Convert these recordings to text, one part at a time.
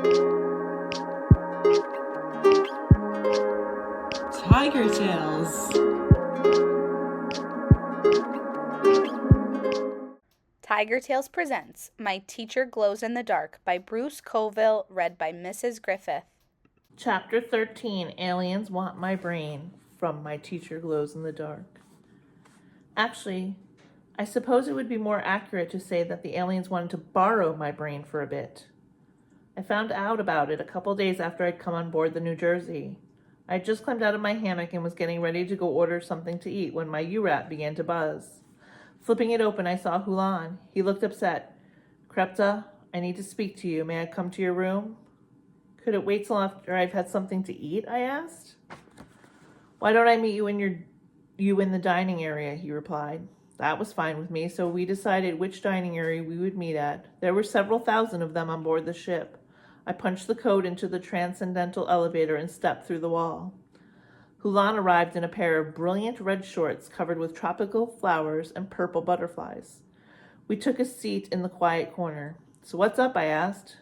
Tiger Tales. Tiger Tales presents My Teacher Glows in the Dark by Bruce Coville, read by Mrs. Griffith. Chapter 13, Aliens Want My Brain, from My Teacher Glows in the Dark. Actually, I suppose it would be more accurate to say that the aliens wanted to borrow my brain for a bit. I found out about it a couple days after I'd come on board the New Jersey. I had just climbed out of my hammock and was getting ready to go order something to eat when my U-Rat began to buzz. Flipping it open, I saw Hulan. He looked upset. "Krepta, I need to speak to you. May I come to your room?" "Could it wait till after I've had something to eat?" I asked. "Why don't I meet you in the dining area?" he replied. That was fine with me, so we decided which dining area we would meet at. There were several thousand of them on board the ship. I punched the code into the transcendental elevator and stepped through the wall. Hulan arrived in a pair of brilliant red shorts covered with tropical flowers and purple butterflies. We took a seat in the quiet corner. "So what's up?" I asked.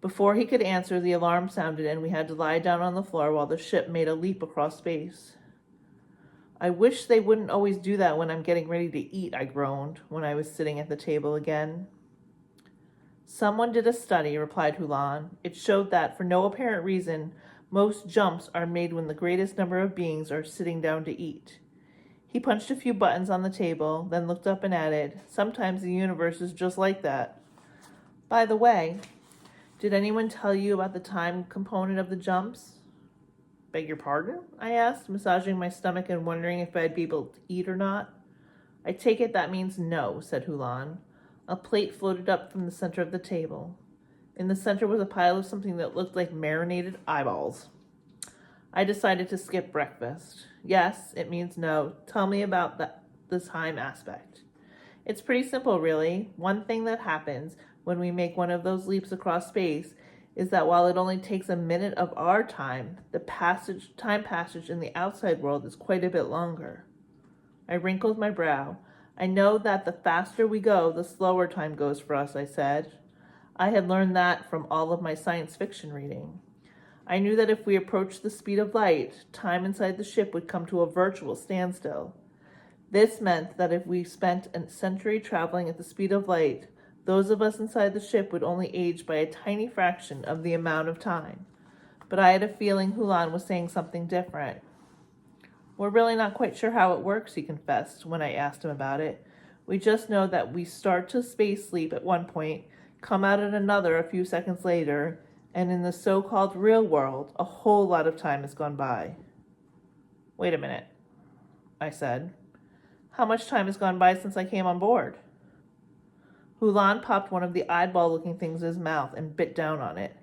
Before he could answer, the alarm sounded and we had to lie down on the floor while the ship made a leap across space. "I wish they wouldn't always do that when I'm getting ready to eat," I groaned when I was sitting at the table again. "Someone did a study," replied Hulan. "It showed that, for no apparent reason, most jumps are made when the greatest number of beings are sitting down to eat." He punched a few buttons on the table, then looked up and added, "Sometimes the universe is just like that. By the way, did anyone tell you about the time component of the jumps?" "Beg your pardon?" I asked, massaging my stomach and wondering if I'd be able to eat or not. "I take it that means no," said Hulan. A plate floated up from the center of the table. In the center was a pile of something that looked like marinated eyeballs. I decided to skip breakfast. "Yes, it means no. Tell me about the time aspect." "It's pretty simple, really. One thing that happens when we make one of those leaps across space is that while it only takes a minute of our time, the time passage in the outside world is quite a bit longer." I wrinkled my brow. "I know that the faster we go, the slower time goes for us," I said. I had learned that from all of my science fiction reading. I knew that if we approached the speed of light, time inside the ship would come to a virtual standstill. This meant that if we spent a century traveling at the speed of light, those of us inside the ship would only age by a tiny fraction of the amount of time. But I had a feeling Hulan was saying something different. "We're really not quite sure how it works," he confessed when I asked him about it. "We just know that we start to space sleep at one point, come out at another a few seconds later, and in the so-called real world, a whole lot of time has gone by." "Wait a minute," I said. "How much time has gone by since I came on board?" Hulan popped one of the eyeball-looking things in his mouth and bit down on it.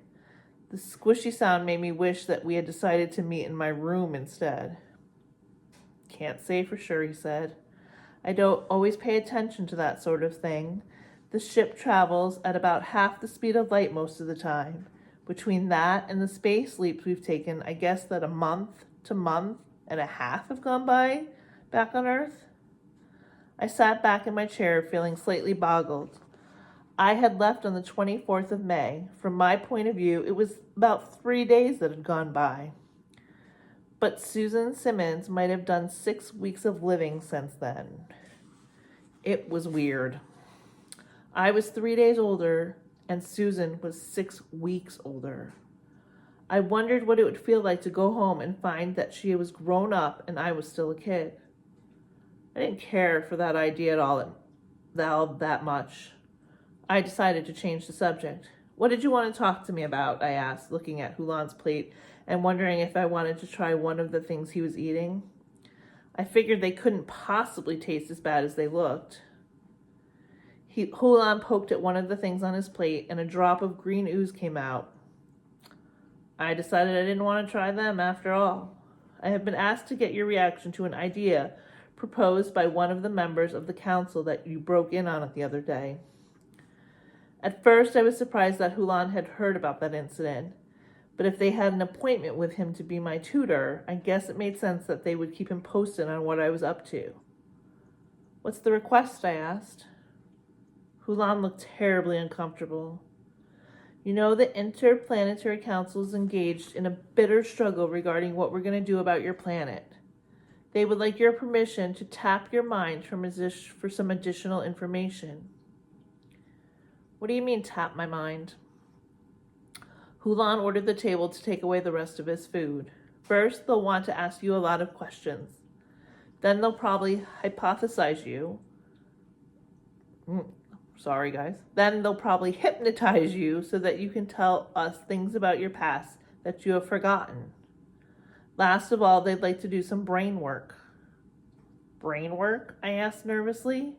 The squishy sound made me wish that we had decided to meet in my room instead. "Can't say for sure," he said. "I don't always pay attention to that sort of thing. The ship travels at about half the speed of light most of the time. Between that and the space leaps we've taken, I guess that a month and a half have gone by back on Earth." I sat back in my chair, feeling slightly boggled. I had left on the 24th of May. From my point of view, it was about 3 days that had gone by. But Susan Simmons might have done 6 weeks of living since then. It was weird. I was 3 days older, and Susan was 6 weeks older. I wondered what it would feel like to go home and find that she was grown up and I was still a kid. I didn't care for that idea at all that much. I decided to change the subject. "What did you want to talk to me about?" I asked, looking at Hulan's plate and wondering if I wanted to try one of the things he was eating. I figured they couldn't possibly taste as bad as they looked. Hulan poked at one of the things on his plate and a drop of green ooze came out. I decided I didn't want to try them after all. "I have been asked to get your reaction to an idea proposed by one of the members of the council that you broke in on it the other day." At first, I was surprised that Hulan had heard about that incident, but if they had an appointment with him to be my tutor, I guess it made sense that they would keep him posted on what I was up to. "What's the request?" I asked. Hulan looked terribly uncomfortable. You know, the Interplanetary Council is engaged in a bitter struggle regarding what we're going to do about your planet. They would like your permission to tap your mind for some additional information. What do you mean, tap my mind? Hulan ordered the table to take away the rest of his food. First, they'll want to ask you a lot of questions. Then they'll probably hypothesize you. Sorry, guys. Then they'll probably hypnotize you so that you can tell us things about your past that you have forgotten. Last of all, they'd like to do some brain work. Brain work? I asked nervously.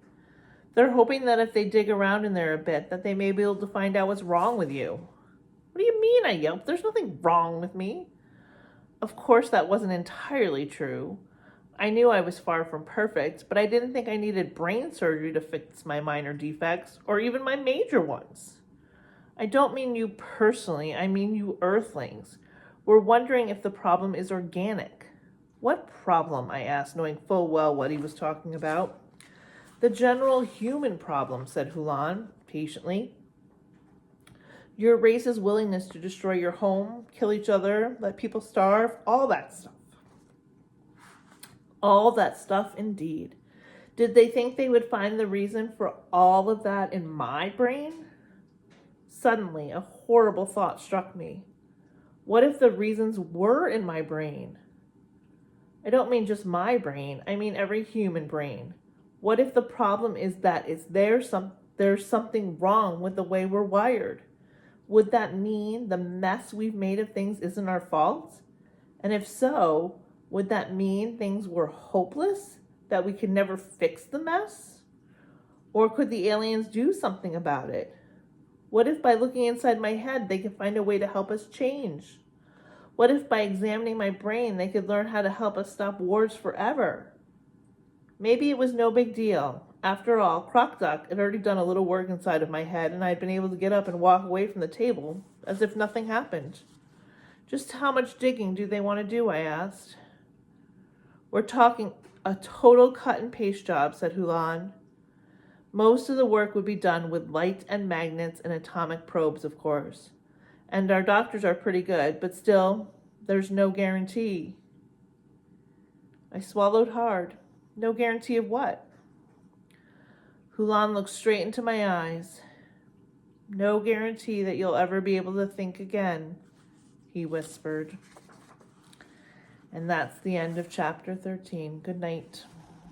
They're hoping that if they dig around in there a bit, that they may be able to find out what's wrong with you. What do you mean? I yelped. There's nothing wrong with me. Of course, that wasn't entirely true. I knew I was far from perfect, but I didn't think I needed brain surgery to fix my minor defects, or even my major ones. I don't mean you personally, I mean you Earthlings. We're wondering if the problem is organic. What problem? I asked, knowing full well what he was talking about. The general human problem, said Hulan, patiently. Your race's willingness to destroy your home, kill each other, let people starve, all that stuff. All that stuff, indeed. Did they think they would find the reason for all of that in my brain? Suddenly, a horrible thought struck me. What if the reasons were in my brain? I don't mean just my brain, I mean every human brain. What if the problem is that there's something wrong with the way we're wired? Would that mean the mess we've made of things isn't our fault? And if so, would that mean things were hopeless? That we could never fix the mess? Or could the aliens do something about it? What if by looking inside my head they could find a way to help us change? What if by examining my brain they could learn how to help us stop wars forever? Maybe it was no big deal. After all, Croc Duck had already done a little work inside of my head, and I had been able to get up and walk away from the table as if nothing happened. Just how much digging do they want to do? I asked. We're talking a total cut and paste job, said Hulan. Most of the work would be done with light and magnets and atomic probes, of course. And our doctors are pretty good, but still, there's no guarantee. I swallowed hard. No guarantee of what? Hulan looked straight into my eyes. No guarantee that you'll ever be able to think again, he whispered. And that's the end of chapter 13. Good night.